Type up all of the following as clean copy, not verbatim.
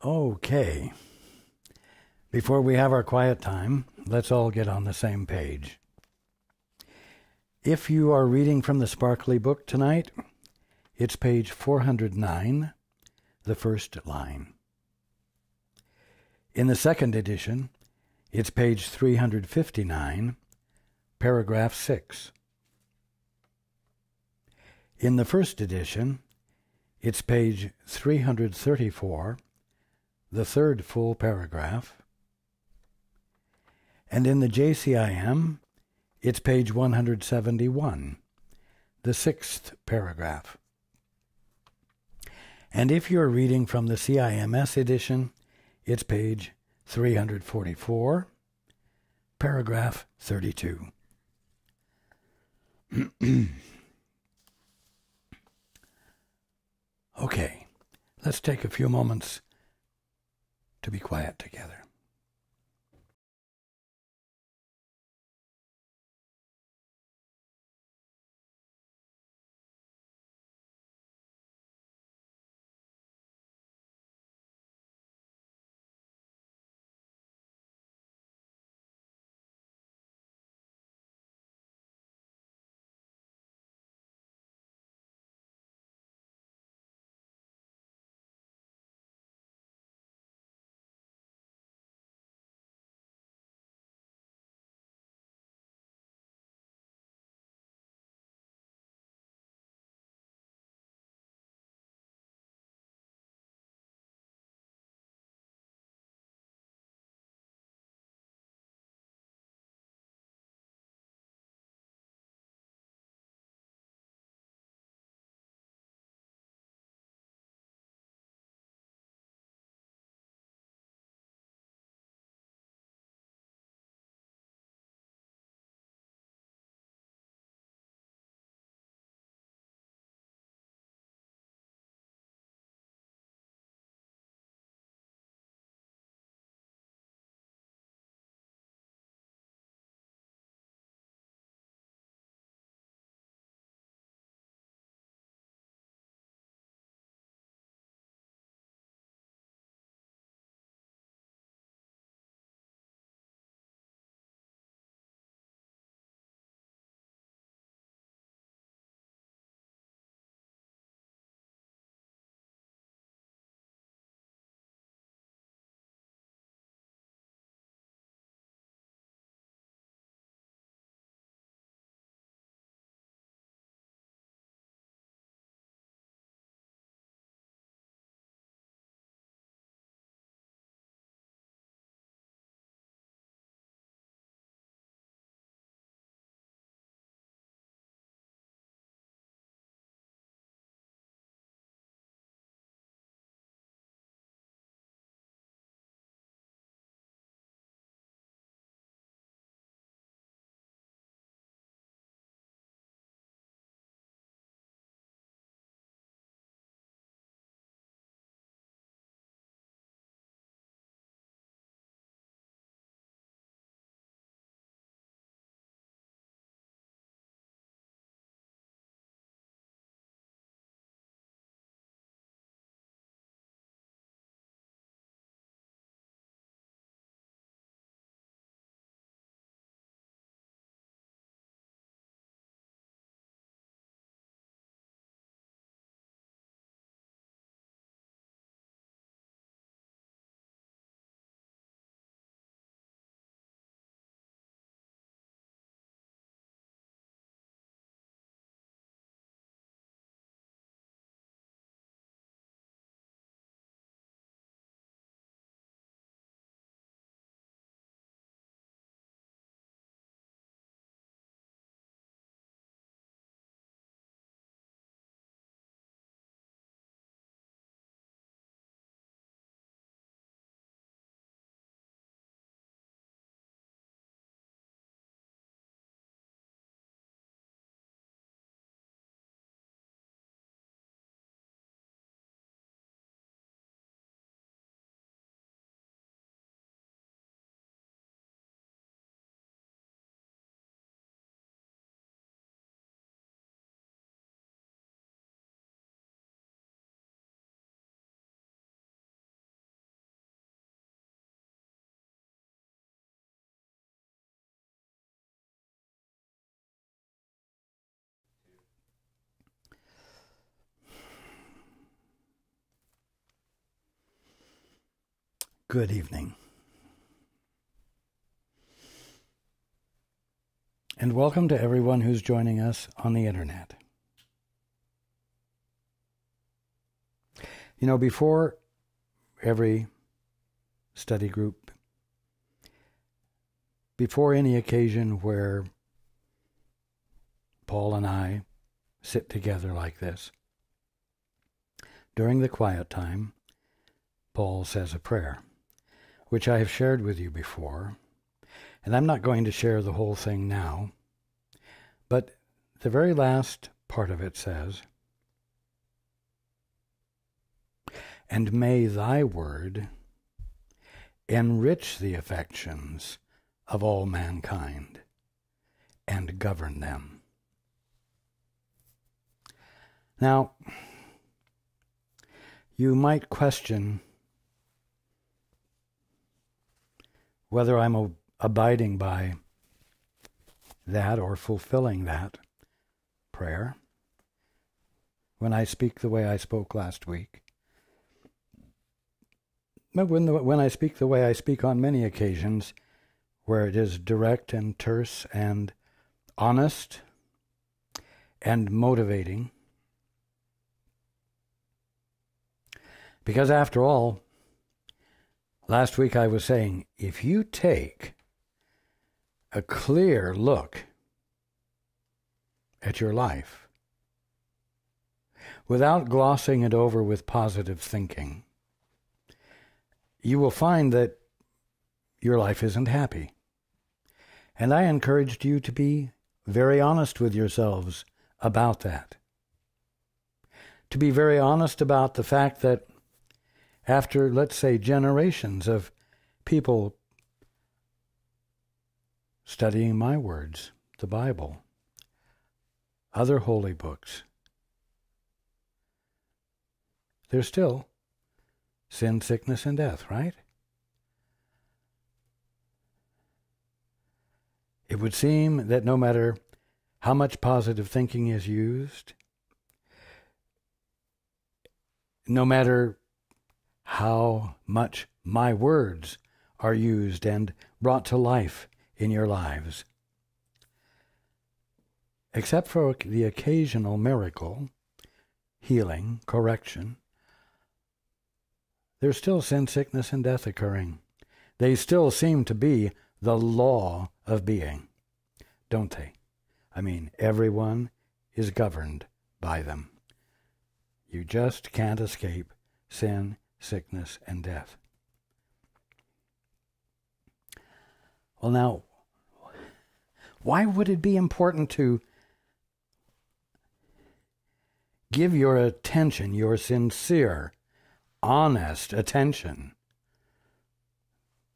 Okay. Before we have our quiet time, let's all get on the same page. If you are reading from the Sparkly Book tonight, it's page 409, the first line. In the second edition, it's page 359, paragraph 6. In the first edition, it's page 334, the third full paragraph. And in the JCIM, it's page 171, the sixth paragraph. And if you're reading from the CIMS edition, it's page 344, paragraph 32. Okay, let's take a few moments to be quiet together. Good evening. And welcome to everyone who's joining us on the internet. You know, before every study group, before any occasion where Paul and I sit together like this, during the quiet time, Paul says a prayer, which I have shared with you before, and I'm not going to share the whole thing now, but the very last part of it says, "And may thy word enrich the affections of all mankind and govern them." Now, you might question whether I'm abiding by that or fulfilling that prayer when I speak the way I spoke last week. But when I speak the way I speak on many occasions, where it is direct and terse and honest and motivating, because after all, last week I was saying, if you take a clear look at your life without glossing it over with positive thinking, you will find that your life isn't happy. And I encouraged you to be very honest with yourselves about that. To be very honest about the fact that after, let's say, generations of people studying my words, the Bible, other holy books, there's still sin, sickness, and death, right? It would seem that no matter how much positive thinking is used, no matter how much my words are used and brought to life in your lives, except for the occasional miracle, healing, correction, there's still sin, sickness, and death occurring. They still seem to be the law of being, don't they? I mean, everyone is governed by them. You just can't escape sin, sickness, and death. Well, now, why would it be important to give your attention, your sincere, honest attention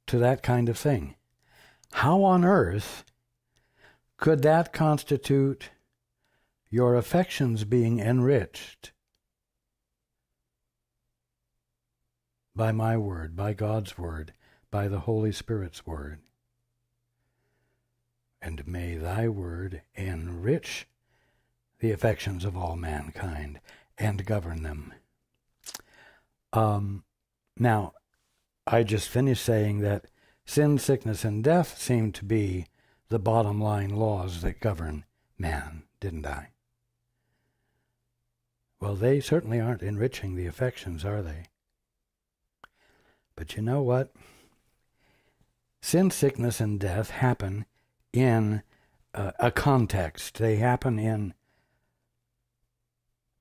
to that kind of thing? How on earth could that constitute your affections being enriched by my word, by God's word, by the Holy Spirit's word? And may thy word enrich the affections of all mankind and govern them. Now, I just finished saying that sin, sickness, and death seem to be the bottom line laws that govern man, didn't I? Well, they certainly aren't enriching the affections, are they? But you know what? Sin, sickness, and death happen in a context. They happen in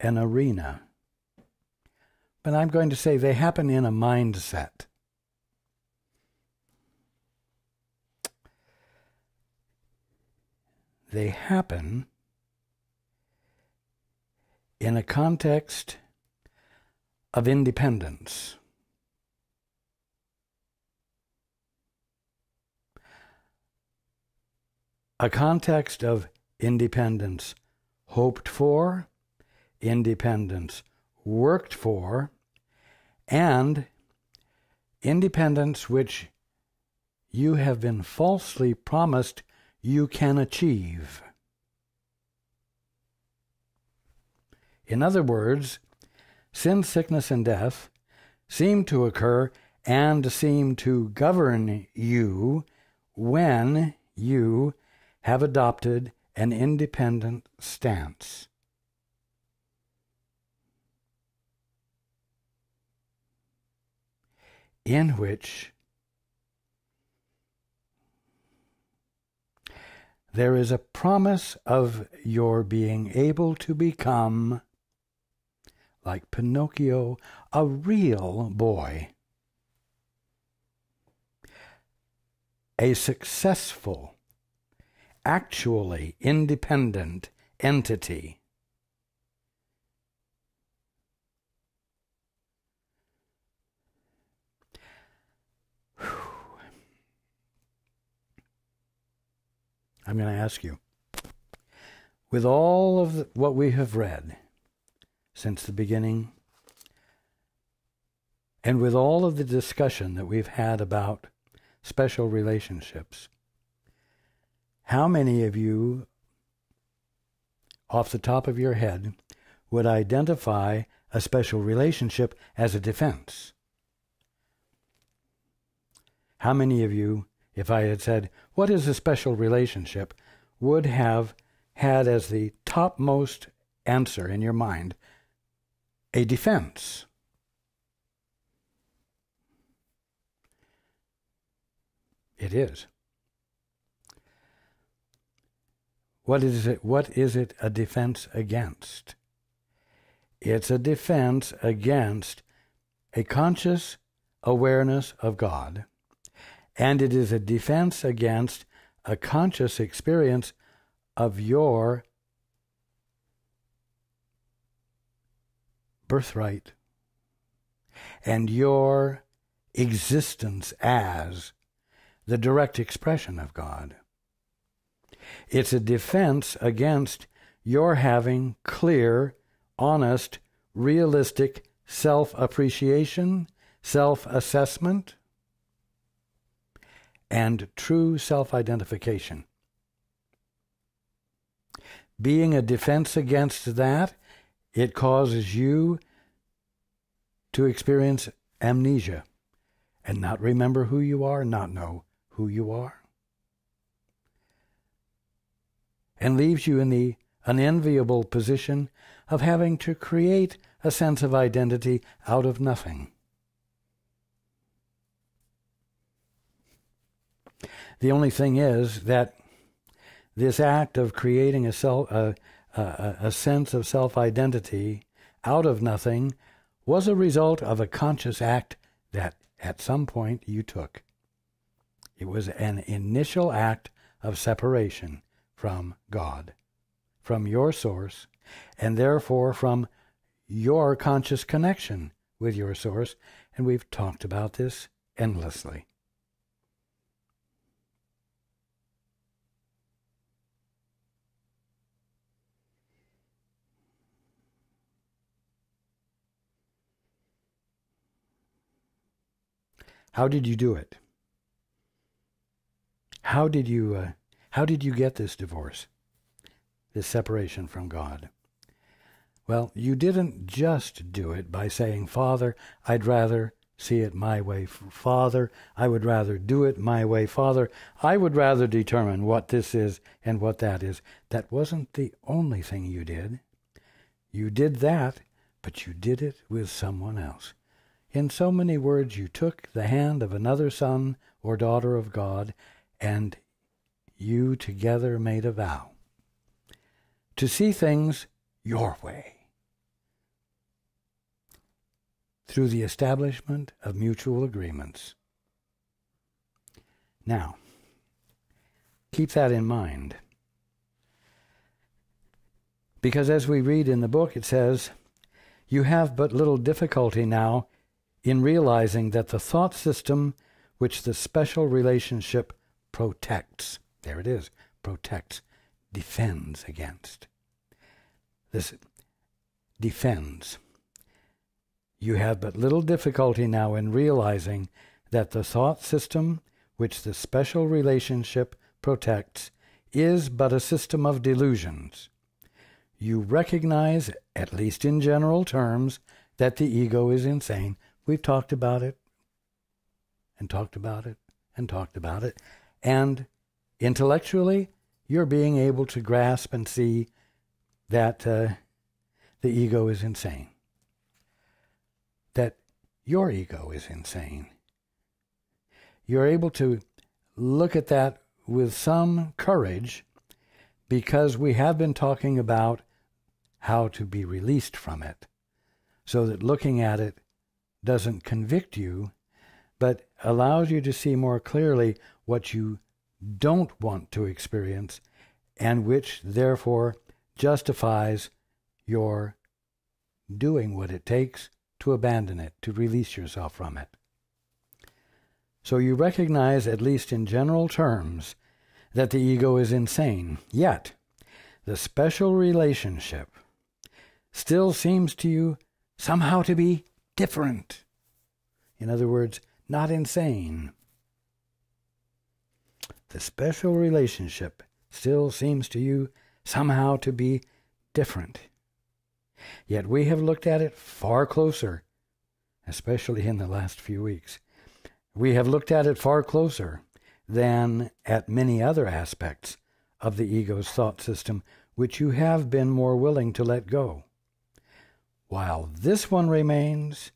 an arena. But I'm going to say they happen in a mindset. They happen in a context of independence. A context of independence hoped for, independence worked for, and independence which you have been falsely promised you can achieve. In other words, sin, sickness, and death seem to occur and seem to govern you when you have adopted an independent stance. In which there is a promise of your being able to become, like Pinocchio, a real boy, a successful, actually independent entity. I'm going to ask you, with all of what we have read since the beginning, and with all of the discussion that we've had about special relationships, how many of you, off the top of your head, would identify a special relationship as a defense? How many of you, if I had said, what is a special relationship, would have had as the topmost answer in your mind a defense? It is. What is it? What is it a defense against? It's a defense against a conscious awareness of God. And it is a defense against a conscious experience of your birthright and your existence as the direct expression of God. It's a defense against your having clear, honest, realistic self-appreciation, self-assessment, and true self-identification. Being a defense against that, it causes you to experience amnesia and not remember who you are, not know who you are, and leaves you in the unenviable position of having to create a sense of identity out of nothing. The only thing is that this act of creating a sense of self-identity out of nothing was a result of a conscious act that at some point you took. It was an initial act of separation from God, from your source, and therefore from your conscious connection with your source, and we've talked about this endlessly. How did you do it? How did you get this divorce, this separation from God? Well, you didn't just do it by saying, Father, I'd rather see it my way. Father, I would rather do it my way. Father, I would rather determine what this is and what that is. That wasn't the only thing you did. You did that, but you did it with someone else. In so many words, you took the hand of another son or daughter of God, and you together made a vow to see things your way through the establishment of mutual agreements. Now, keep that in mind, because as we read in the book, it says, you have but little difficulty now in realizing that the thought system which the special relationship protects, there it is, protects, defends against. This defends. You have but little difficulty now in realizing that the thought system which the special relationship protects is but a system of delusions. You recognize, at least in general terms, that the ego is insane. We've talked about it and talked about it and talked about it. And intellectually, you're being able to grasp and see that the ego is insane. That your ego is insane. You're able to look at that with some courage because we have been talking about how to be released from it, so that looking at it doesn't convict you, but allows you to see more clearly what you don't want to experience, and which therefore justifies your doing what it takes to abandon it, to release yourself from it. So you recognize, at least in general terms, that the ego is insane, yet the special relationship still seems to you somehow to be different. In other words, not insane. The special relationship still seems to you somehow to be different. Yet we have looked at it far closer, especially in the last few weeks. We have looked at it far closer than at many other aspects of the ego's thought system, which you have been more willing to let go. While this one remains,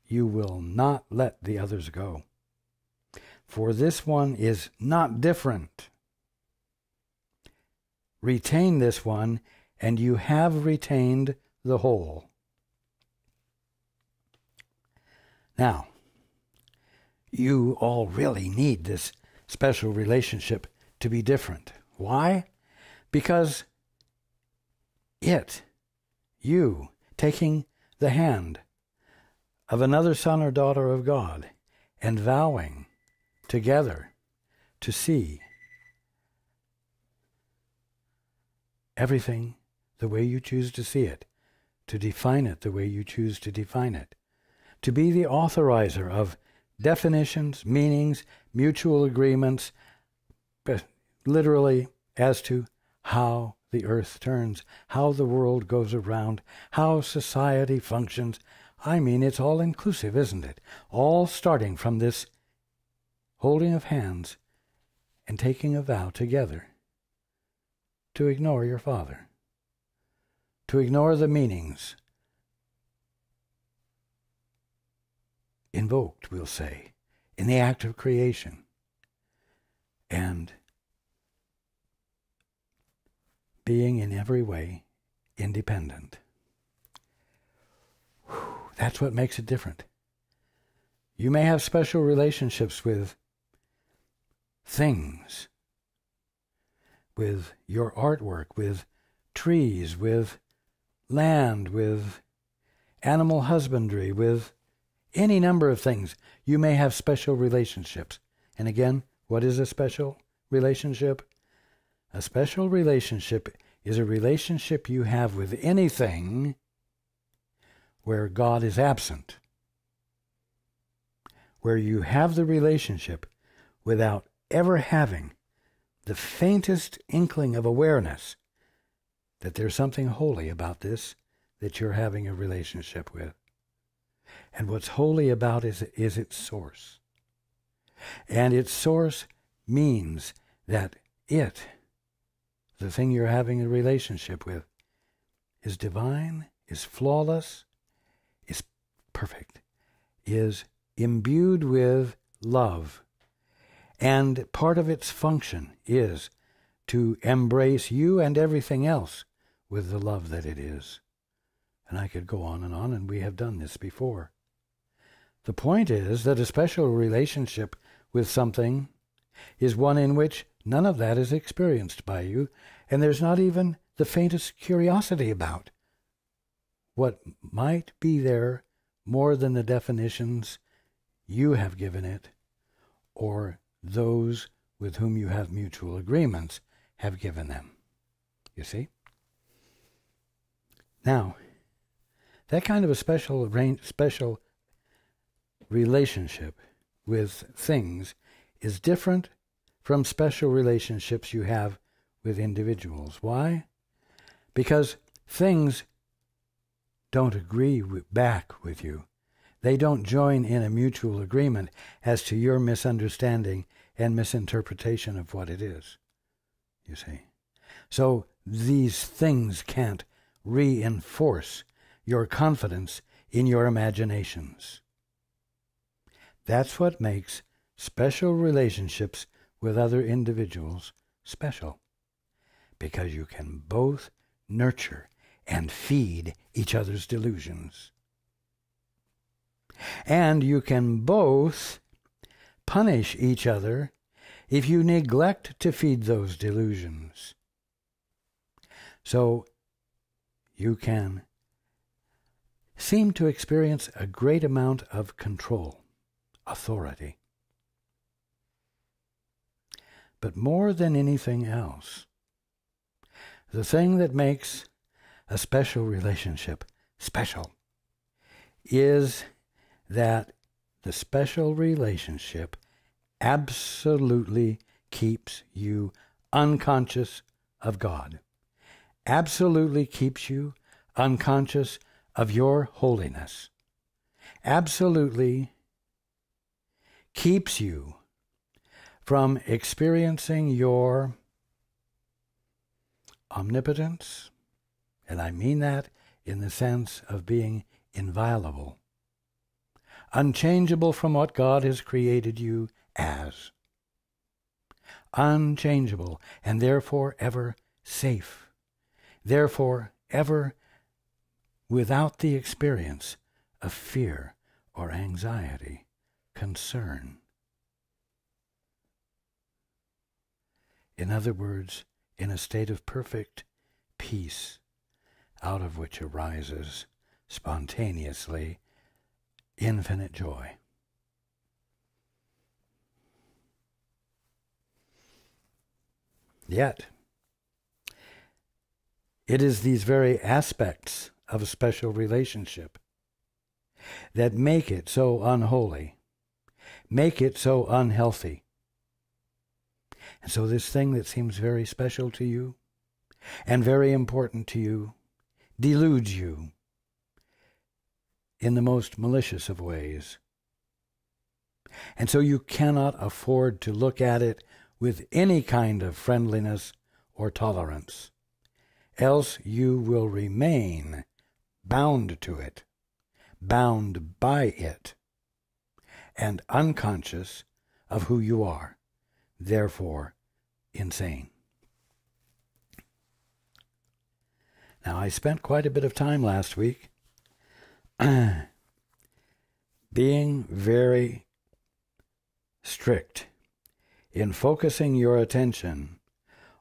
you will not let the others go. For this one is not different. Retain this one, and you have retained the whole. Now, you all really need this special relationship to be different. Why? Because you, taking the hand of another son or daughter of God and vowing together to see everything the way you choose to see it, to define it the way you choose to define it, to be the authorizer of definitions, meanings, mutual agreements, literally as to how the earth turns, how the world goes around, how society functions. I mean, it's all inclusive, isn't it? All starting from this holding of hands and taking a vow together to ignore your father, to ignore the meanings invoked, we'll say, in the act of creation, and being in every way independent. That's what makes it different. You may have special relationships with things, with your artwork, with trees, with land, with animal husbandry, with any number of things. You may have special relationships. And again, what is a special relationship? A special relationship is a relationship you have with anything where God is absent, where you have the relationship without ever having the faintest inkling of awareness that there's something holy about this that you're having a relationship with. And what's holy about is its source. And its source means that the thing you're having a relationship with, is divine, is flawless, is perfect, is imbued with love. And part of its function is to embrace you and everything else with the love that it is. And I could go on, and we have done this before. The point is that a special relationship with something is one in which none of that is experienced by you, and there's not even the faintest curiosity about what might be there more than the definitions you have given it, or those with whom you have mutual agreements have given them. You see? Now, that kind of a special relationship with things is different from special relationships you have with individuals. Why? Because things don't agree back with you. They don't join in a mutual agreement as to your misunderstanding and misinterpretation of what it is, you see. So these things can't reinforce your confidence in your imaginations. That's what makes special relationships with other individuals special, because you can both nurture and feed each other's delusions. And you can both punish each other if you neglect to feed those delusions. So you can seem to experience a great amount of control, authority. But more than anything else, the thing that makes a special relationship special is that the special relationship absolutely keeps you unconscious of God, absolutely keeps you unconscious of your holiness, absolutely keeps you from experiencing your omnipotence, and I mean that in the sense of being inviolable, unchangeable from what God has created you as, unchangeable, and therefore ever safe, therefore ever without the experience of fear or anxiety, concern. In other words, in a state of perfect peace, out of which arises spontaneously infinite joy. Yet, it is these very aspects of a special relationship that make it so unholy, make it so unhealthy. And so this thing that seems very special to you and very important to you deludes you in the most malicious of ways. And so you cannot afford to look at it with any kind of friendliness or tolerance, else you will remain bound to it, bound by it, and unconscious of who you are, therefore insane. Now, I spent quite a bit of time last week being very strict in focusing your attention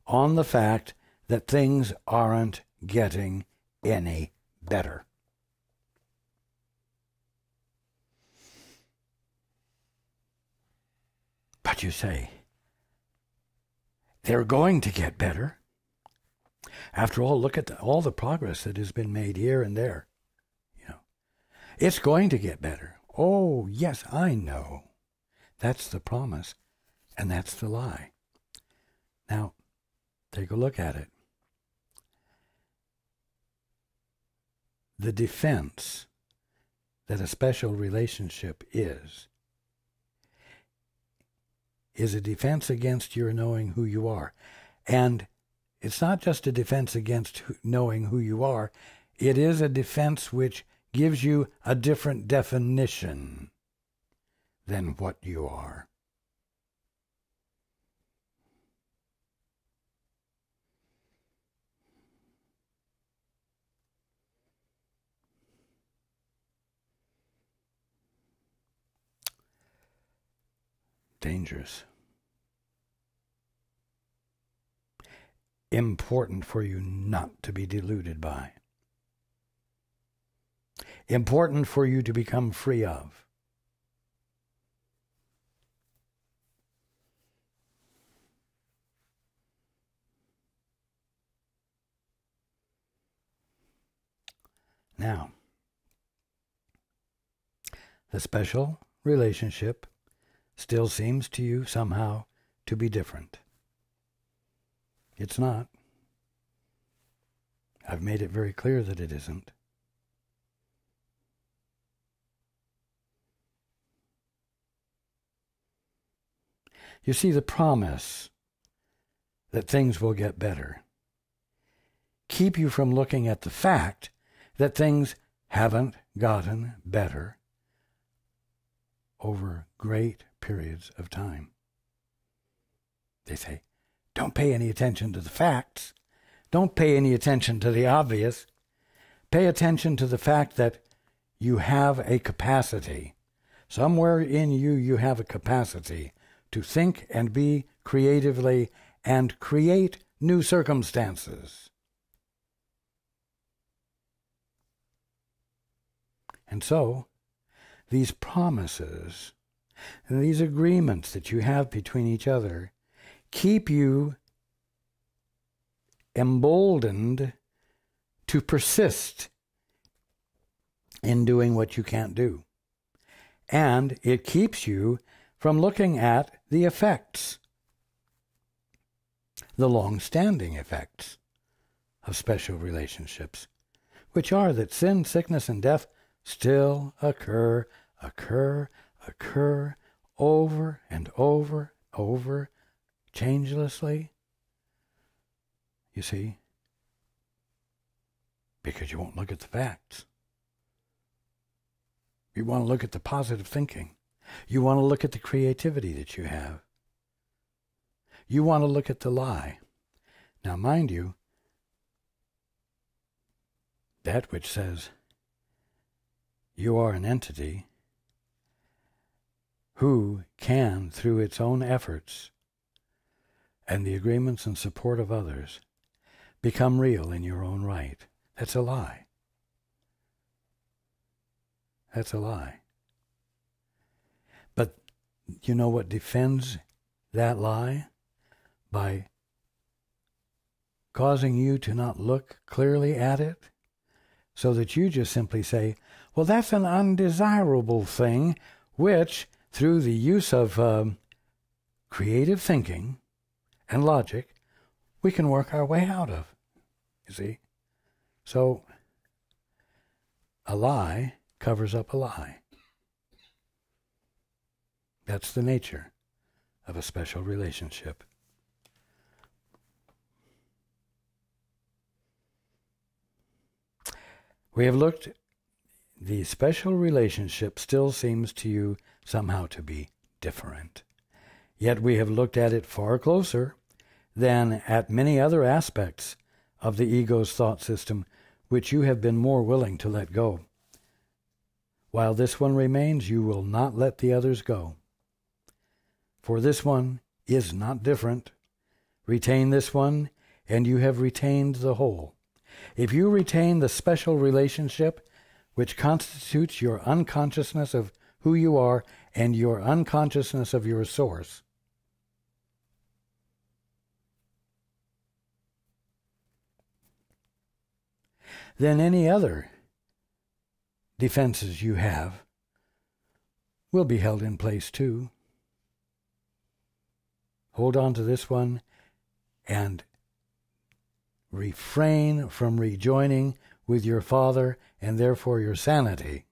on the fact that things aren't getting any better. But you say, they're going to get better. After all, look at all the progress that has been made here and there. It's going to get better. Oh, yes, I know. That's the promise, and that's the lie. Now, take a look at it. The defense that a special relationship is a defense against your knowing who you are. And it's not just a defense against knowing who you are. It is a defense which gives you a different definition than what you are. Dangerous. Important for you not to be deluded by. Important for you to become free of. Now, the special relationship still seems to you somehow to be different. It's not. I've made it very clear that it isn't. You see, the promise that things will get better keep you from looking at the fact that things haven't gotten better over great periods of time. They say, don't pay any attention to the facts. Don't pay any attention to the obvious. Pay attention to the fact that you have a capacity. Somewhere in you, you have a capacity to think and be creatively and create new circumstances. And so, these promises and these agreements that you have between each other keep you emboldened to persist in doing what you can't do. And it keeps you from looking at the effects, the long-standing effects of special relationships, which are that sin, sickness, and death still occur over and over, changelessly. You see? Because you won't look at the facts. You want to look at the positive thinking. You want to look at the creativity that you have. You want to look at the lie. Now, mind you, that which says you are an entity who can, through its own efforts and the agreements and support of others, become real in your own right. That's a lie. That's a lie. But you know what defends that lie? By causing you to not look clearly at it, so that you just simply say, well, that's an undesirable thing, which, through the use of creative thinking and logic, we can work our way out of. You see? So, a lie covers up a lie. That's the nature of a special relationship. We have looked, the special relationship still seems to you somehow to be different. Yet we have looked at it far closer than at many other aspects of the ego's thought system, which you have been more willing to let go. While this one remains, you will not let the others go. For this one is not different. Retain this one, and you have retained the whole. If you retain the special relationship, which constitutes your unconsciousness of who you are and your unconsciousness of your source, then any other defenses you have will be held in place too. Hold on to this one and refrain from rejoining with your Father and therefore your sanity.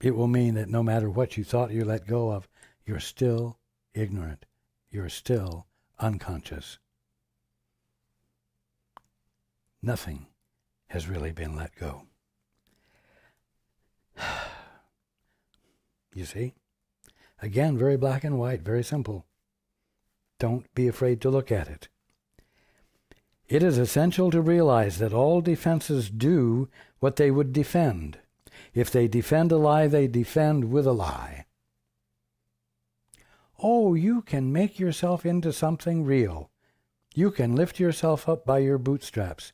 It will mean that no matter what you thought you let go of, you're still ignorant. You're still unconscious. Nothing has really been let go. You see? Again, very black and white, very simple. Don't be afraid to look at it. It is essential to realize that all defenses do what they would defend. If they defend a lie, they defend with a lie. Oh, you can make yourself into something real. You can lift yourself up by your bootstraps.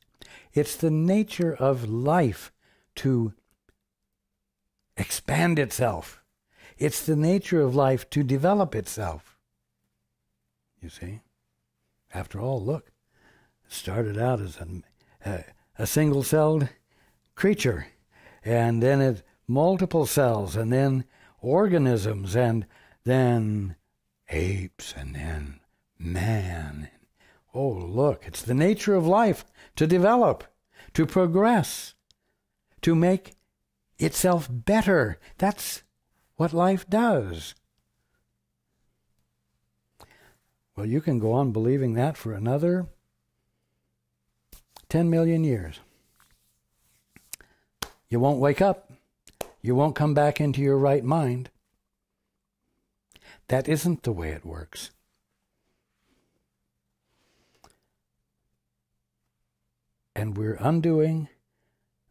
It's the nature of life to expand itself. It's the nature of life to develop itself. You see? After all, look, it started out as a single-celled creature, and then it multiple cells, and then organisms, and then apes, and then man. Oh, look, it's the nature of life to develop, to progress. to make itself better. That's what life does. Well, you can go on believing that for another 10 million years. You won't wake up. You won't come back into your right mind. That isn't the way it works. And we're undoing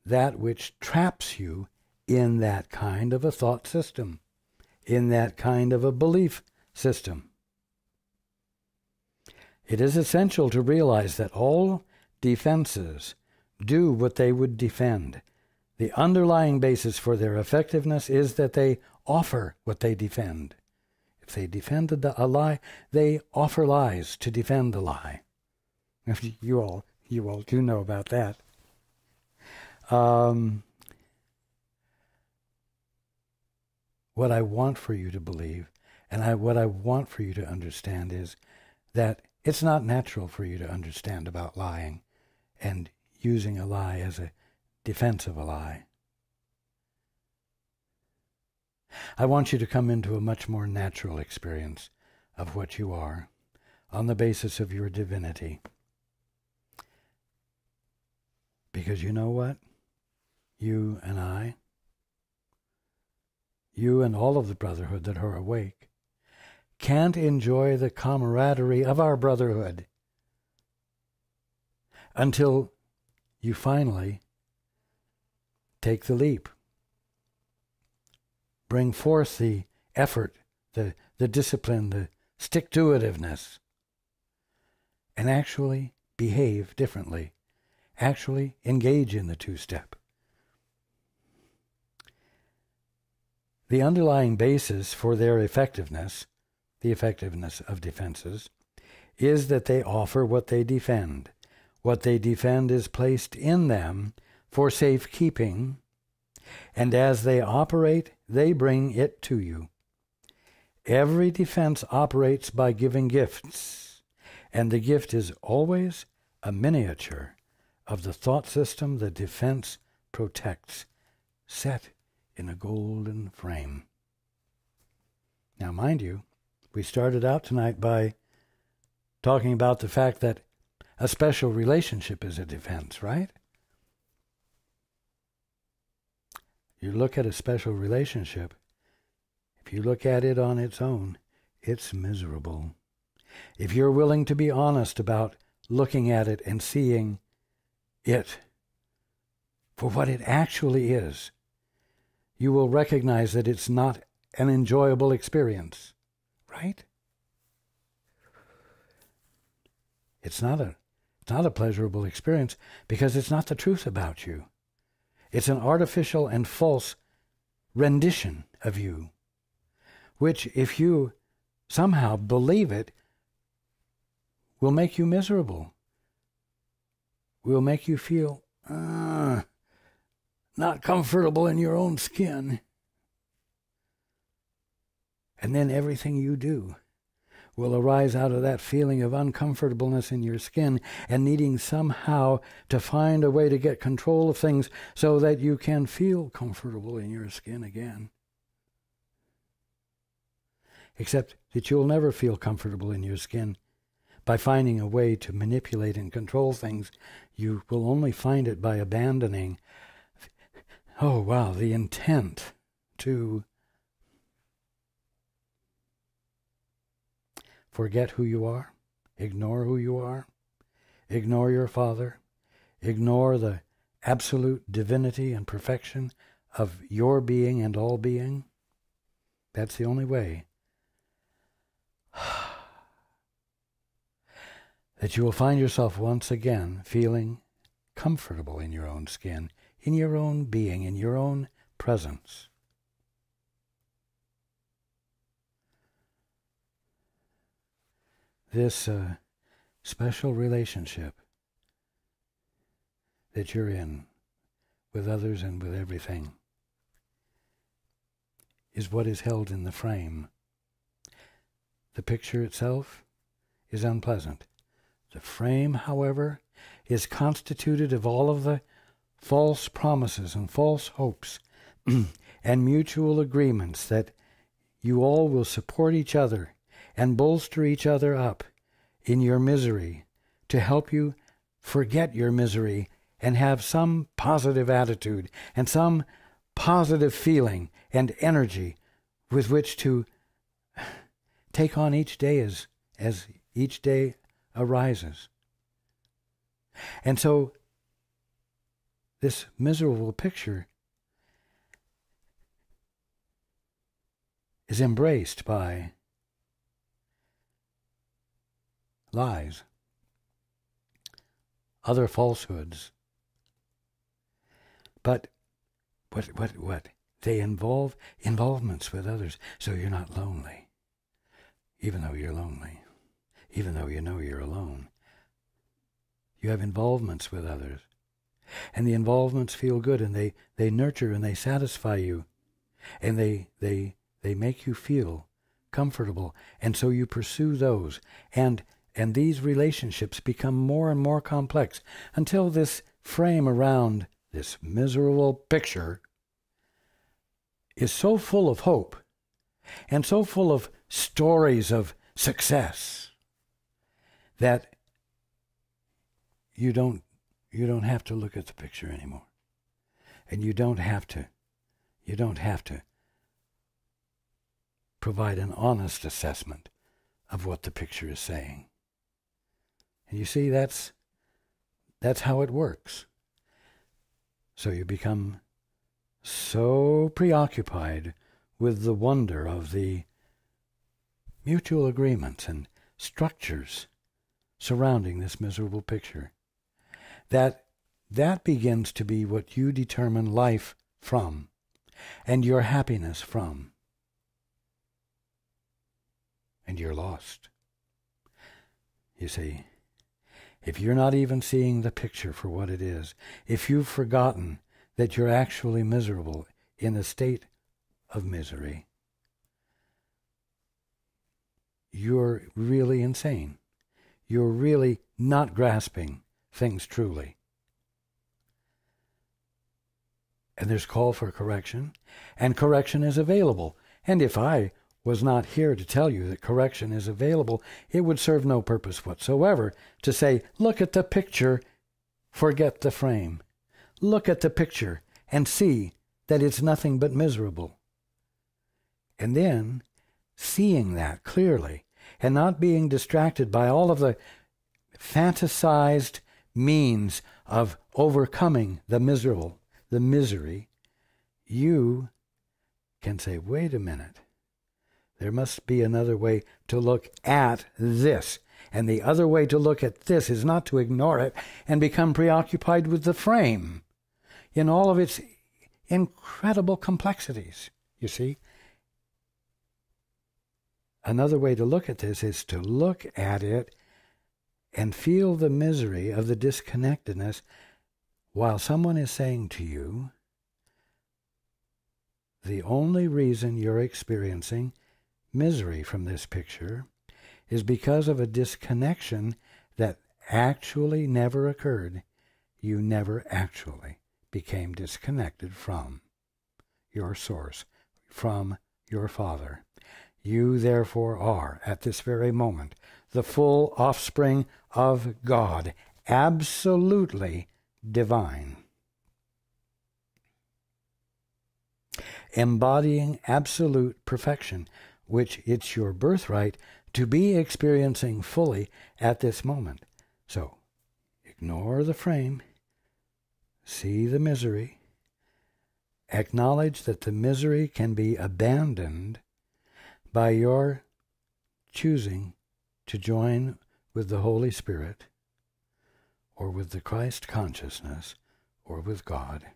that which traps you in that kind of a thought system, in that kind of a belief system. It is essential to realize that all defenses do what they would defend. The underlying basis for their effectiveness is that they offer what they defend. If they defended a lie, they offer lies to defend the lie. You all do know about that. What I want for you to believe, and what I want for you to understand is that it's not natural for you to understand about lying and using a lie as a defense of a lie. I want you to come into a much more natural experience of what you are on the basis of your divinity. Because you know what? You and I, you and all of the brotherhood that are awake, can't enjoy the camaraderie of our brotherhood until you finally take the leap. Bring forth the effort, the discipline, the stick-to-itiveness, and actually behave differently. Actually engage in the two-step. The underlying basis for their effectiveness, the effectiveness of defenses, is that they offer what they defend. What they defend is placed in them for safekeeping, and as they operate, they bring it to you. Every defense operates by giving gifts, and the gift is always a miniature of the thought system the defense protects, set in a golden frame. Now, mind you, we started out tonight by talking about the fact that a special relationship is a defense, right? You look at a special relationship, if you look at it on its own, it's miserable. If you're willing to be honest about looking at it and seeing it for what it actually is, you will recognize that it's not an enjoyable experience, right? It's not a pleasurable experience because it's not the truth about you. It's an artificial and false rendition of you, which, if you somehow believe it, will make you miserable. Will make you feel not comfortable in your own skin. And then everything you do will arise out of that feeling of uncomfortableness in your skin and needing somehow to find a way to get control of things so that you can feel comfortable in your skin again. Except that you'll never feel comfortable in your skin by finding a way to manipulate and control things. You will only find it by abandoning, the intent to forget who you are, ignore who you are, ignore your Father, ignore the absolute divinity and perfection of your being and all being. That's the only way that you will find yourself once again feeling comfortable in your own skin, in your own being, in your own presence. This special relationship that you're in with others and with everything is what is held in the frame. The picture itself is unpleasant. The frame, however, is constituted of all of the false promises and false hopes and mutual agreements that you all will support each other and bolster each other up in your misery to help you forget your misery and have some positive attitude and some positive feeling and energy with which to take on each day as each day arises. And so this miserable picture is embraced by lies, other falsehoods. But what? They involve involvements with others, so you're not lonely, even though you're lonely, even though you know you're alone. You have involvements with others, and the involvements feel good, and they nurture and they satisfy you, and they make you feel comfortable, and so you pursue those, and these relationships become more and more complex until this frame around this miserable picture is so full of hope and so full of stories of success that you don't have to look at the picture anymore, and you don't have to provide an honest assessment of what the picture is saying. And you see, that's how it works. So you become so preoccupied with the wonder of the mutual agreements and structures surrounding this miserable picture that begins to be what you determine life from and your happiness from. And you're lost. You see, if you're not even seeing the picture for what it is, if you've forgotten that you're actually miserable in a state of misery, you're really insane. You're really not grasping things truly. And there's call for correction, and correction is available. And if I was not here to tell you that correction is available, it would serve no purpose whatsoever to say, look at the picture, forget the frame. Look at the picture and see that it's nothing but miserable. And then, seeing that clearly and not being distracted by all of the fantasized means of overcoming the misery, you can say, wait a minute. There must be another way to look at this. And the other way to look at this is not to ignore it and become preoccupied with the frame in all of its incredible complexities, you see. Another way to look at this is to look at it and feel the misery of the disconnectedness while someone is saying to you, the only reason you're experiencing misery from this picture is because of a disconnection that actually never occurred. You never actually became disconnected from your source, from your Father. You therefore are, at this very moment, the full offspring of God, absolutely divine, embodying absolute perfection, which it's your birthright to be experiencing fully at this moment. So, ignore the frame, see the misery, acknowledge that the misery can be abandoned by your choosing to join with the Holy Spirit, or with the Christ consciousness, or with God,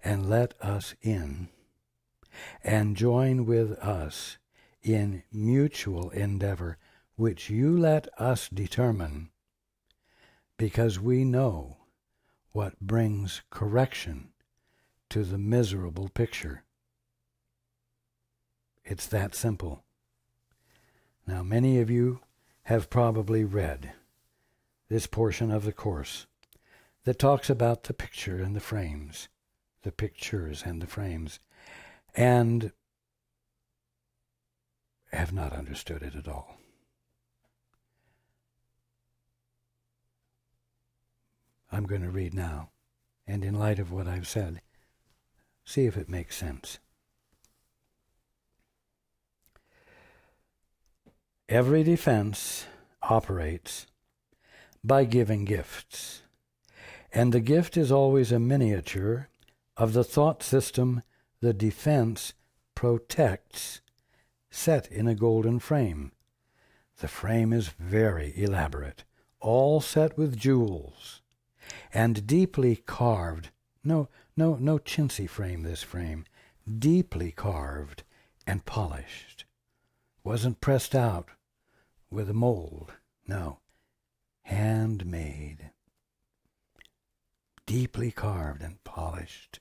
and let us in, and join with us in mutual endeavor, which you let us determine, because we know what brings correction to the miserable picture. It's that simple. Now, many of you have probably read this portion of the Course, that talks about the picture and the frames, the pictures and the frames, and have not understood it at all. I'm going to read now, and in light of what I've said, see if it makes sense. Every defense operates by giving gifts, and the gift is always a miniature of the thought system the defense protects, set in a golden frame. The frame is very elaborate, all set with jewels, and deeply carved. No chintzy frame, this frame. Deeply carved and polished. Wasn't pressed out with a mold. No. Handmade. Deeply carved and polished.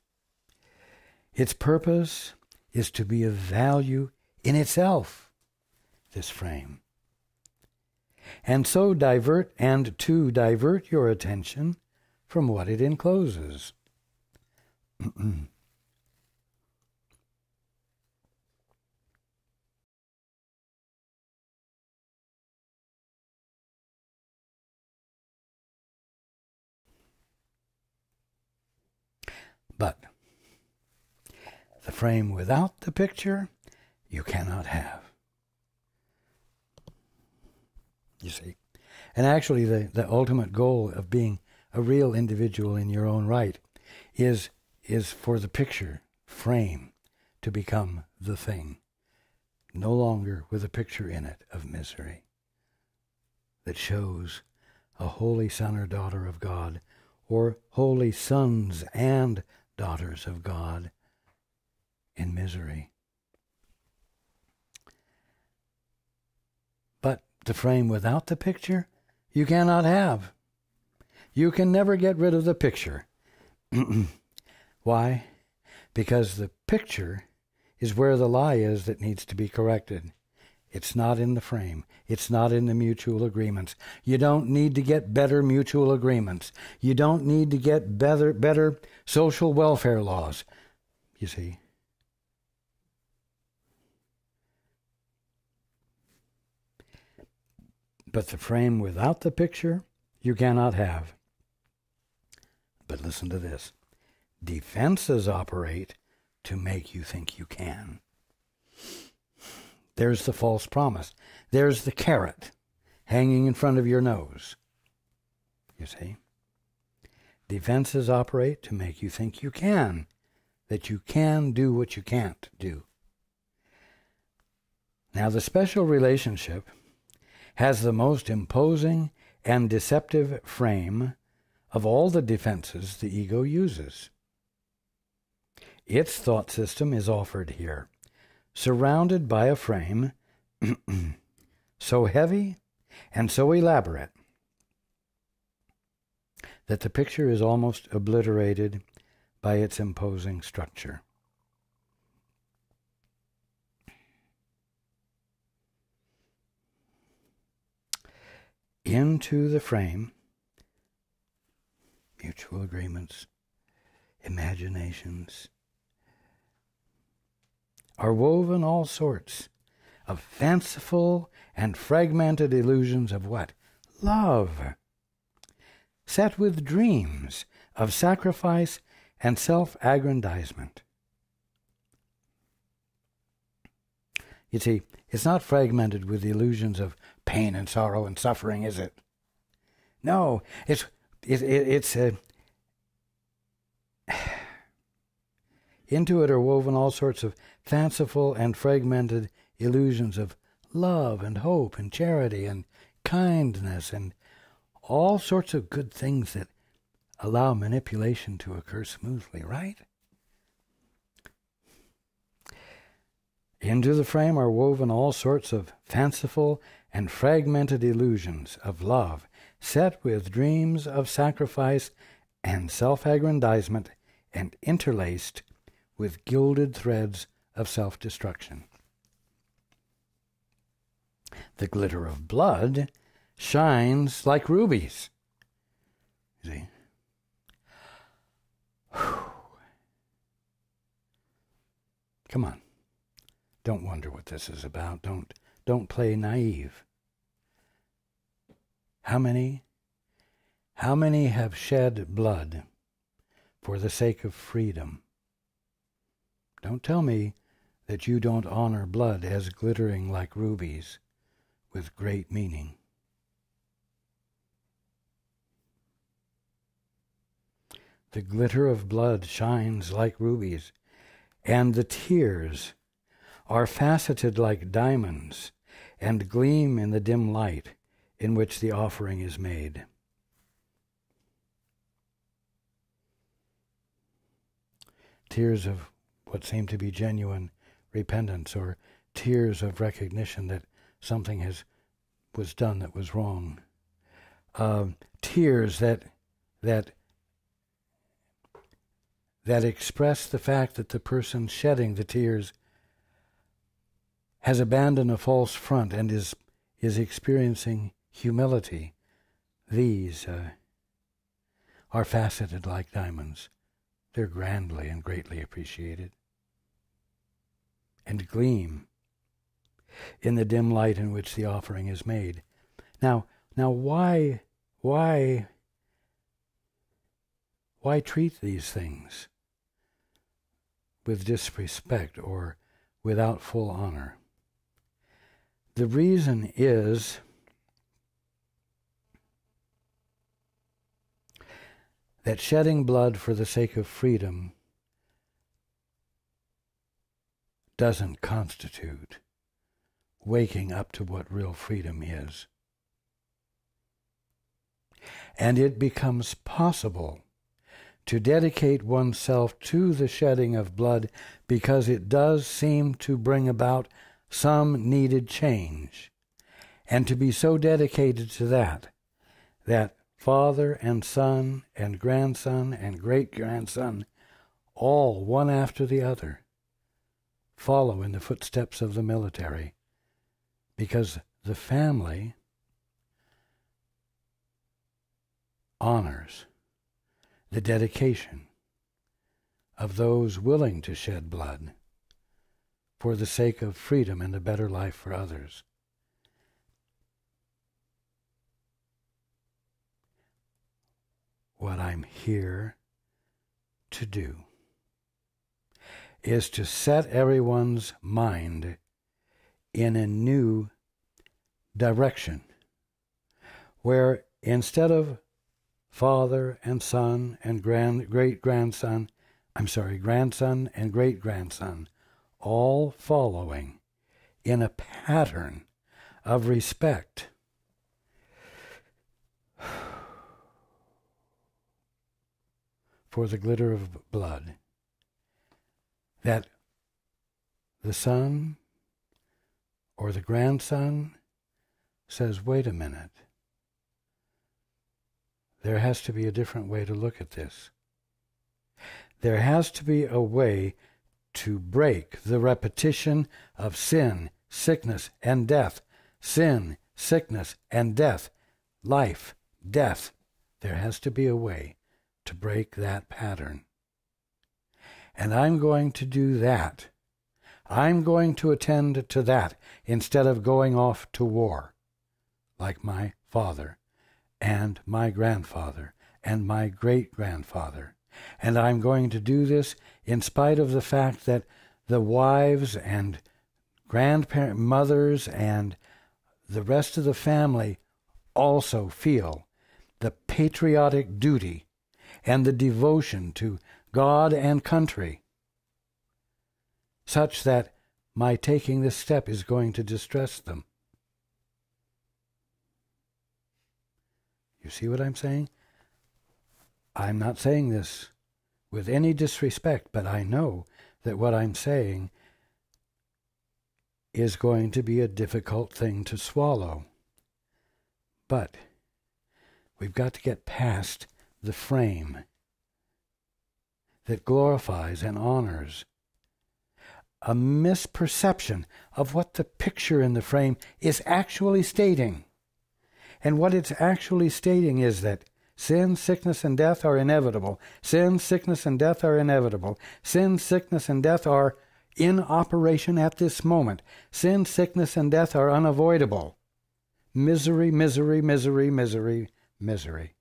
Its purpose is to be of value in itself, this frame. And so divert your attention from what it encloses. But the frame without the picture you cannot have. You see? And actually the ultimate goal of being a real individual in your own right is for the picture frame to become the thing, no longer with a picture in it of misery that shows a holy son or daughter of God, or holy sons and daughters of God in misery. But the frame without the picture you cannot have. You can never get rid of the picture. Why? Because the picture is where the lie is that needs to be corrected. It's not in the frame. It's not in the mutual agreements. You don't need to get better mutual agreements. You don't need to get better social welfare laws. You see? But the frame without the picture you cannot have. But listen to this. Defenses operate to make you think you can. There's the false promise. There's the carrot hanging in front of your nose. You see? Defenses operate to make you think you can, that you can do what you can't do. Now, the special relationship has the most imposing and deceptive frame of all the defenses the ego uses. Its thought system is offered here, surrounded by a frame so heavy and so elaborate that the picture is almost obliterated by its imposing structure. Into the frame, mutual agreements, imaginations, are woven all sorts of fanciful and fragmented illusions of what? Love, set with dreams of sacrifice and self-aggrandizement. You see, it's not fragmented with illusions of pain and sorrow and suffering, is it? No, it's into it are woven all sorts of fanciful and fragmented illusions of love and hope and charity and kindness and all sorts of good things that allow manipulation to occur smoothly, right? Into the frame are woven all sorts of fanciful and fragmented illusions of love, set with dreams of sacrifice and self-aggrandizement and interlaced with gilded threads of self-destruction. The glitter of blood shines like rubies. See? Come on. Don't wonder what this is about. Don't play naive. How many have shed blood for the sake of freedom? Don't tell me that you don't honor blood as glittering like rubies with great meaning. The glitter of blood shines like rubies, and the tears are faceted like diamonds and gleam in the dim light in which the offering is made. Tears of what seem to be genuine repentance, or tears of recognition that something was done that was wrong. Tears that express the fact that the person shedding the tears has abandoned a false front and is experiencing humility. These are faceted like diamonds. They're grandly and greatly appreciated, and gleam in the dim light in which the offering is made. Now why treat these things with disrespect or without full honor? The reason is that shedding blood for the sake of freedom doesn't constitute waking up to what real freedom is. And it becomes possible to dedicate oneself to the shedding of blood because it does seem to bring about some needed change, and to be so dedicated to that father and son and grandson and great-grandson, all one after the other, follow in the footsteps of the military, because the family honors the dedication of those willing to shed blood for the sake of freedom and a better life for others. What I'm here to do is to set everyone's mind in a new direction, where instead of father and son and grandson and great-grandson, all following in a pattern of respect, for the glitter of blood, that the son or the grandson says, wait a minute, there has to be a different way to look at this. There has to be a way to break the repetition of sin, sickness, and death. Sin, sickness, and death. Life, death. There has to be a way to break that pattern. And I'm going to do that. I'm going to attend to that instead of going off to war, like my father and my grandfather and my great-grandfather. And I'm going to do this in spite of the fact that the wives and mothers and the rest of the family also feel the patriotic duty and the devotion to God and country, such that my taking this step is going to distress them. You see what I'm saying? I'm not saying this with any disrespect, but I know that what I'm saying is going to be a difficult thing to swallow. But we've got to get past the frame that glorifies and honors a misperception of what the picture in the frame is actually stating. And what it's actually stating is that sin, sickness, and death are inevitable. Sin, sickness, and death are inevitable. Sin, sickness, and death are in operation at this moment. Sin, sickness, and death are unavoidable. Misery, misery, misery, misery, misery.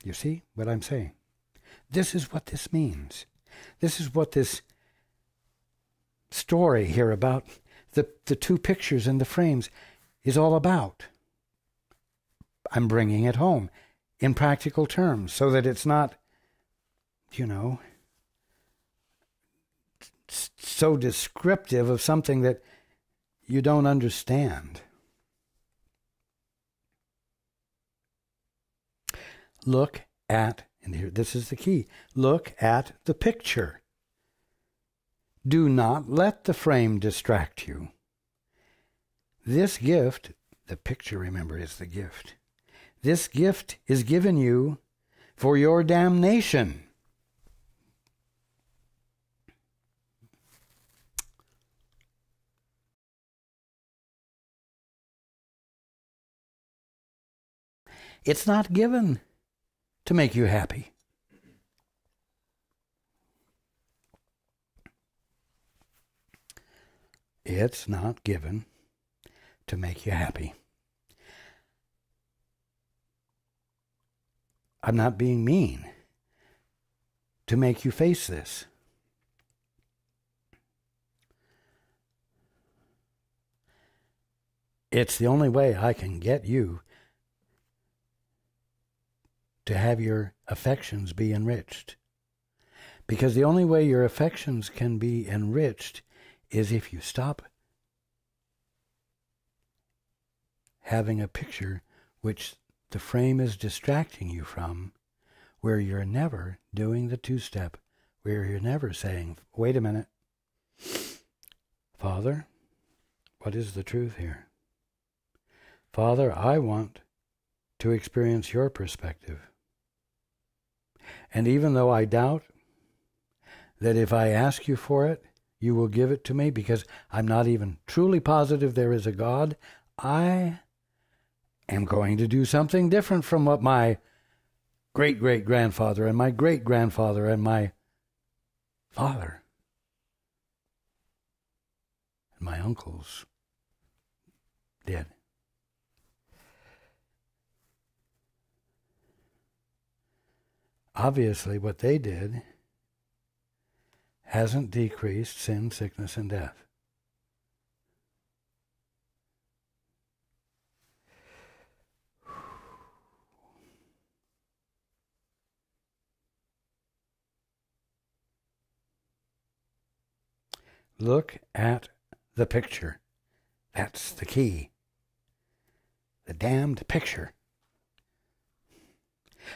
You see what I'm saying? This is what this means. This is what this story here about the two pictures and the frames is all about. I'm bringing it home in practical terms so that it's not, so descriptive of something that you don't understand. Look at, and here, this is the key, look at the picture. Do not let the frame distract you. This gift, the picture, remember, is the gift. This gift is given you for your damnation. It's not given to make you happy. It's not given to make you happy. I'm not being mean to make you face this. It's the only way I can get you to have your affections be enriched. Because the only way your affections can be enriched is if you stop having a picture which the frame is distracting you from, where you're never doing the two-step, where you're never saying, wait a minute, Father, what is the truth here? Father, I want to experience your perspective. And even though I doubt that if I ask you for it, you will give it to me, because I'm not even truly positive there is a God, I am going to do something different from what my great-great-grandfather and my great-grandfather and my father and my uncles did. Obviously, what they did hasn't decreased sin, sickness, and death. Look at the picture. That's the key. The damned picture.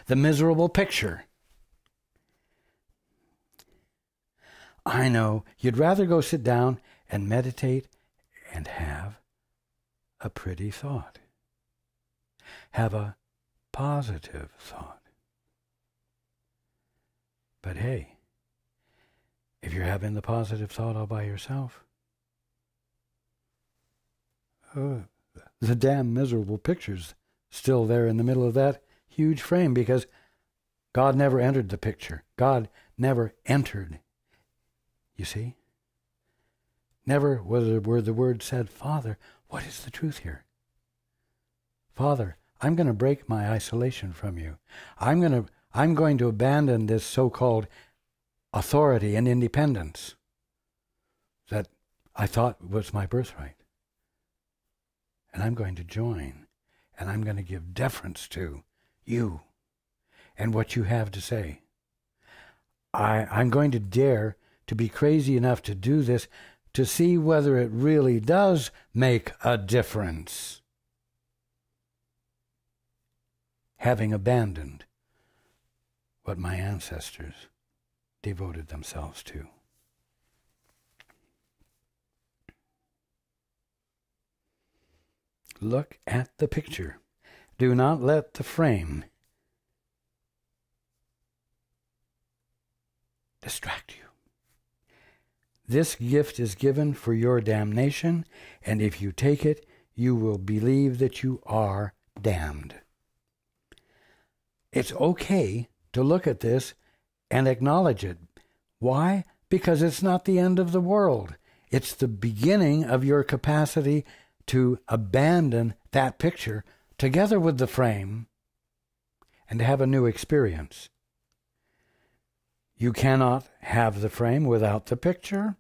The miserable picture. I know you'd rather go sit down and meditate and have a pretty thought. Have a positive thought. But hey, if you're having the positive thought all by yourself, the damn miserable picture's still there in the middle of that huge frame, because God never entered the picture. God never entered. You see? Never were the words said, Father, what is the truth here? Father, I'm going to break my isolation from you. I'm going to abandon this so-called authority and independence that I thought was my birthright. And I'm going to join, and I'm going to give deference to you and what you have to say. I'm going to dare to be crazy enough to do this, to see whether it really does make a difference, having abandoned what my ancestors devoted themselves to. Look at the picture. Do not let the frame distract you. This gift is given for your damnation, and if you take it, you will believe that you are damned. It's okay to look at this and acknowledge it. Why? because it's not the end of the world. It's the beginning of your capacity to abandon that picture together with the frame and to have a new experience. You cannot have the frame without the picture.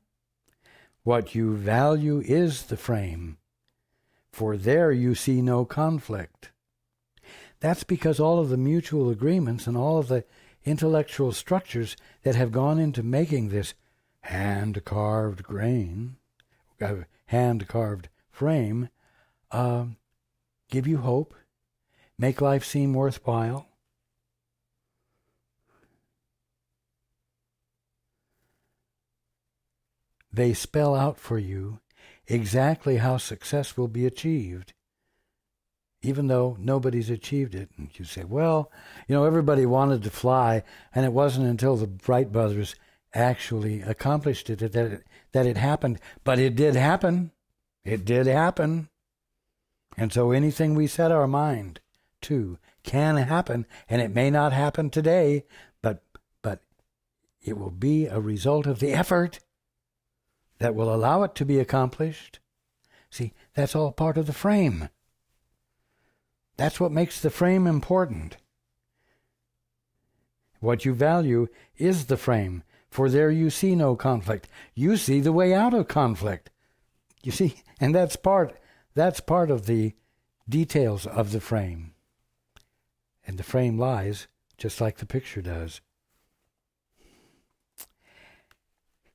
What you value is the frame, for there you see no conflict. That's because all of the mutual agreements and all of the intellectual structures that have gone into making this hand-carved frame give you hope, make life seem worthwhile. They spell out for you exactly how success will be achieved, even though nobody's achieved it. And you say, well, everybody wanted to fly, and it wasn't until the Wright brothers actually accomplished it that it happened. But it did happen. It did happen. And so anything we set our mind to can happen, and it may not happen today, but it will be a result of the effort that will allow it to be accomplished. See, that's all part of the frame. That's what makes the frame important. What you value is the frame, for there you see no conflict. You see the way out of conflict. You see, and that's part of the details of the frame. And the frame lies just like the picture does.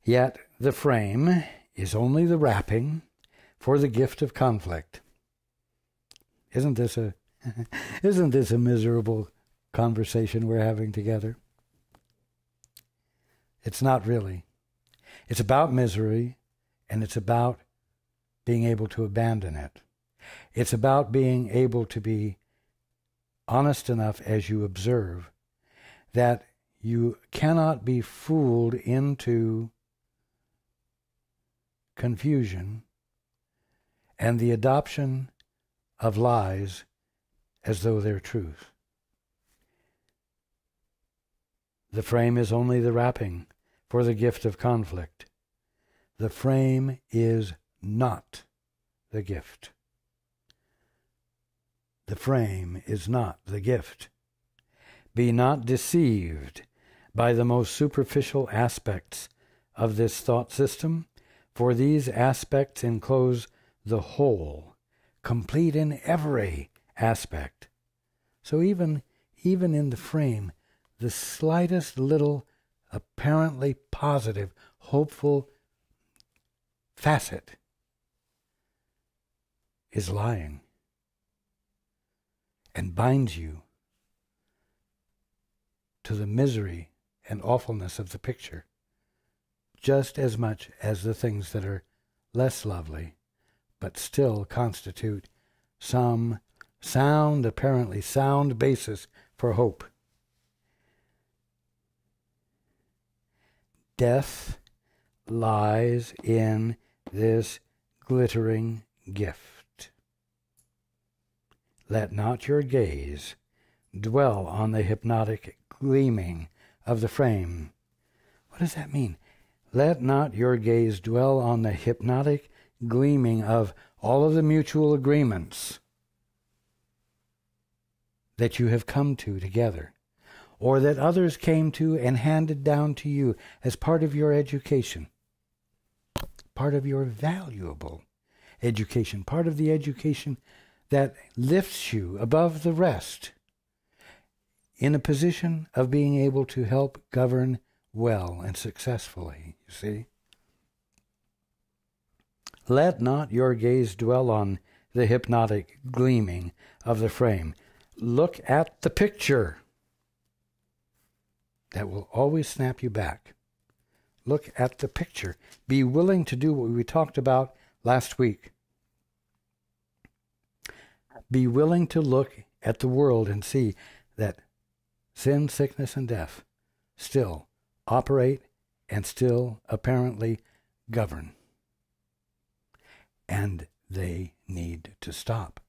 Yet the frame is only the wrapping for the gift of conflict. Isn't this a miserable conversation we're having together? It's not really. It's about misery, and it's about being able to abandon it. It's about being able to be honest enough as you observe that you cannot be fooled into confusion and the adoption of lies as though they're truth. The frame is only the wrapping for the gift of conflict. The frame is not the gift. The frame is not the gift. Be not deceived by the most superficial aspects of this thought system, for these aspects enclose the whole, complete in every aspect. So even in the frame, the slightest little apparently positive, hopeful facet is lying and binds you to the misery and awfulness of the picture, just as much as the things that are less lovely, but still constitute some apparently sound basis for hope. Death lies in this glittering gift. Let not your gaze dwell on the hypnotic gleaming of the frame. What does that mean? Let not your gaze dwell on the hypnotic gleaming of all of the mutual agreements that you have come to together, or that others came to and handed down to you as part of your education, part of your valuable education, part of the education that lifts you above the rest in a position of being able to help govern well and successfully, you see. Let not your gaze dwell on the hypnotic gleaming of the frame. Look at the picture. That will always snap you back. Look at the picture. Be willing to do what we talked about last week. Be willing to look at the world and see that sin, sickness, and death still operate and still apparently govern. And they need to stop.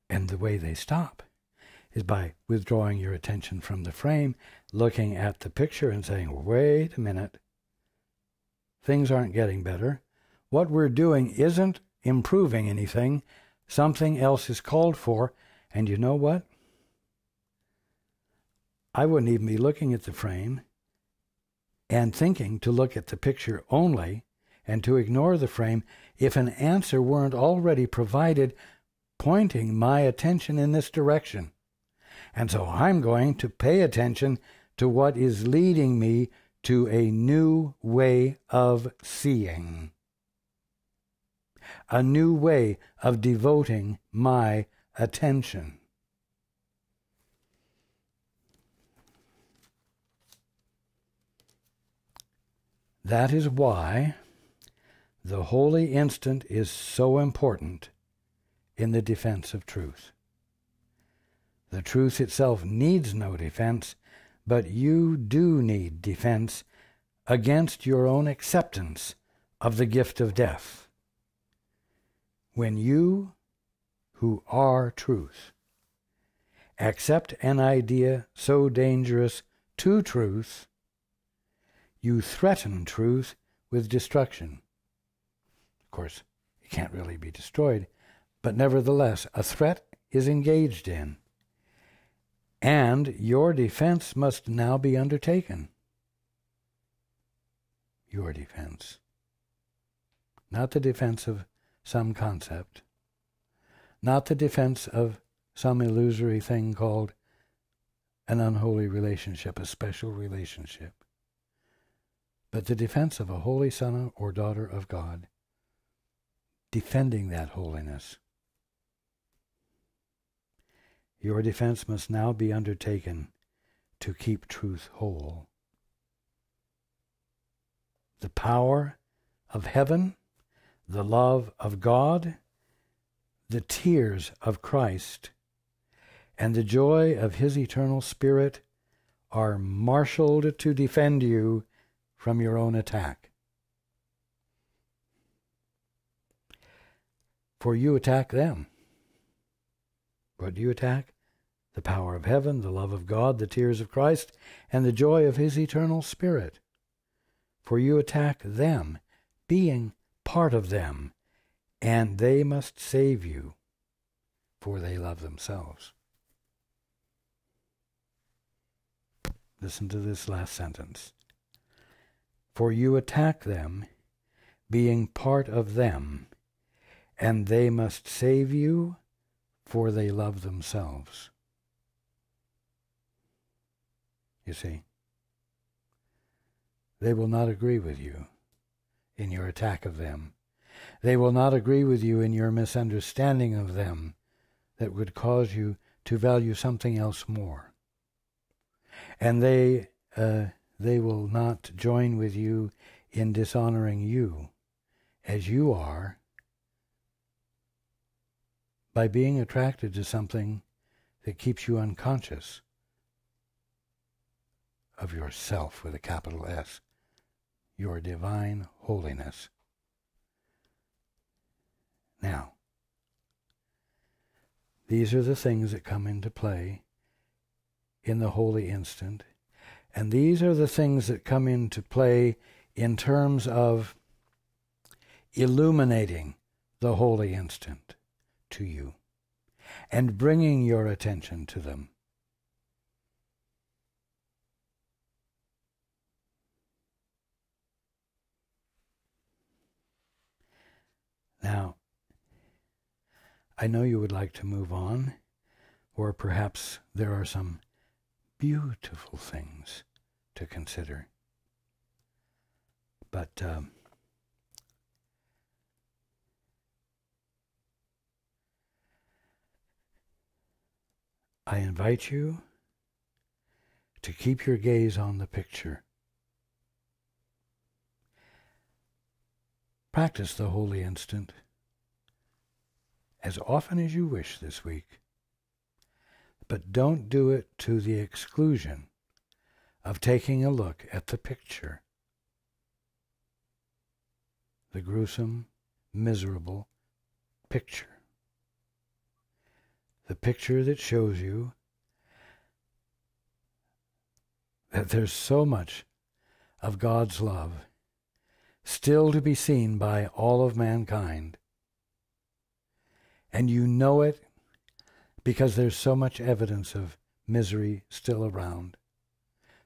And the way they stop is by withdrawing your attention from the frame, looking at the picture and saying, wait a minute, things aren't getting better. What we're doing isn't improving anything. Something else is called for. And you know what? I wouldn't even be looking at the frame and thinking to look at the picture only and to ignore the frame if an answer weren't already provided pointing my attention in this direction. And so I'm going to pay attention to what is leading me to a new way of seeing, a new way of devoting my attention. That is why the holy instant is so important in the defense of truth. The truth itself needs no defense, but you do need defense against your own acceptance of the gift of death. When you, who are truth, accept an idea so dangerous to truth, you threaten truth with destruction. Of course, it can't really be destroyed, but nevertheless, a threat is engaged in. And your defense must now be undertaken. Your defense. Not the defense of some concept. Not the defense of some illusory thing called an unholy relationship, a special relationship. But the defense of a holy son or daughter of God, defending that holiness. Your defense must now be undertaken to keep truth whole. The power of heaven, the love of God, the tears of Christ, and the joy of his eternal Spirit are marshaled to defend you from your own attack. For you attack them. What do you attack? The power of heaven, the love of God, the tears of Christ, and the joy of his eternal Spirit. For you attack them, being part of them, and they must save you, for they love themselves. Listen to this last sentence. For you attack them, being part of them, and they must save you, for they love themselves. You see, they will not agree with you in your attack of them. They will not agree with you in your misunderstanding of them that would cause you to value something else more. And they will not join with you in dishonoring you as you are by being attracted to something that keeps you unconscious of yourself with a capital S, your divine holiness. Now, these are the things that come into play in the holy instant, and these are the things that come into play in terms of illuminating the holy instant to you and bringing your attention to them. Now, I know you would like to move on, or perhaps there are some beautiful things to consider. But I invite you to keep your gaze on the picture. Practice the holy instant as often as you wish this week, but don't do it to the exclusion of taking a look at the picture, the gruesome, miserable picture, the picture that shows you that there's so much of God's love still to be seen by all of mankind. And you know it because there's so much evidence of misery still around.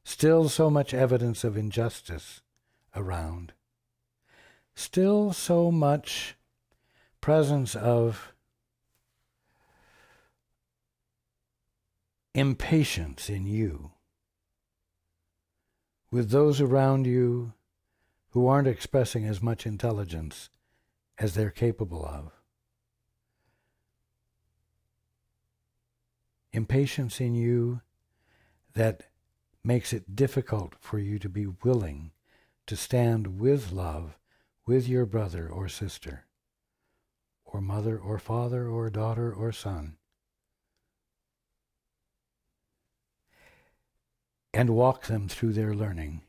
Still so much evidence of injustice around. Still so much presence of impatience in you with those around you who aren't expressing as much intelligence as they're capable of. Impatience in you that makes it difficult for you to be willing to stand with love with your brother or sister, or mother or father or daughter or son, and walk them through their learning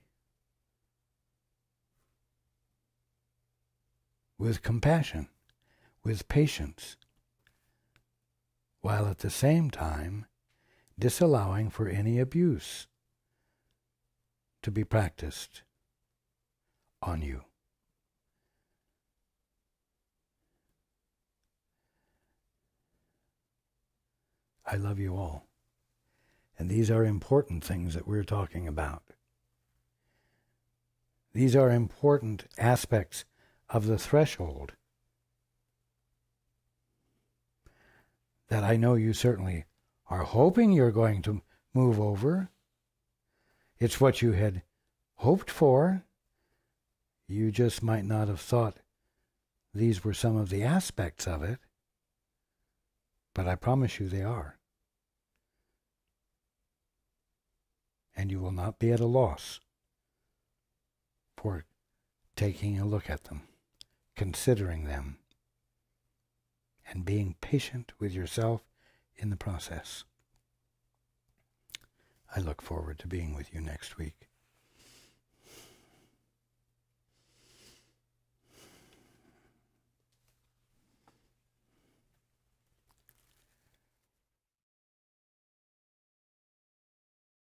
with compassion, with patience, while at the same time disallowing for any abuse to be practiced on you. I love you all. And these are important things that we're talking about. These are important aspects of the threshold that I know you certainly are hoping you're going to move over. It's what you had hoped for. You just might not have thought these were some of the aspects of it, but I promise you they are. And you will not be at a loss for taking a look at them, considering them, and being patient with yourself in the process. I look forward to being with you next week.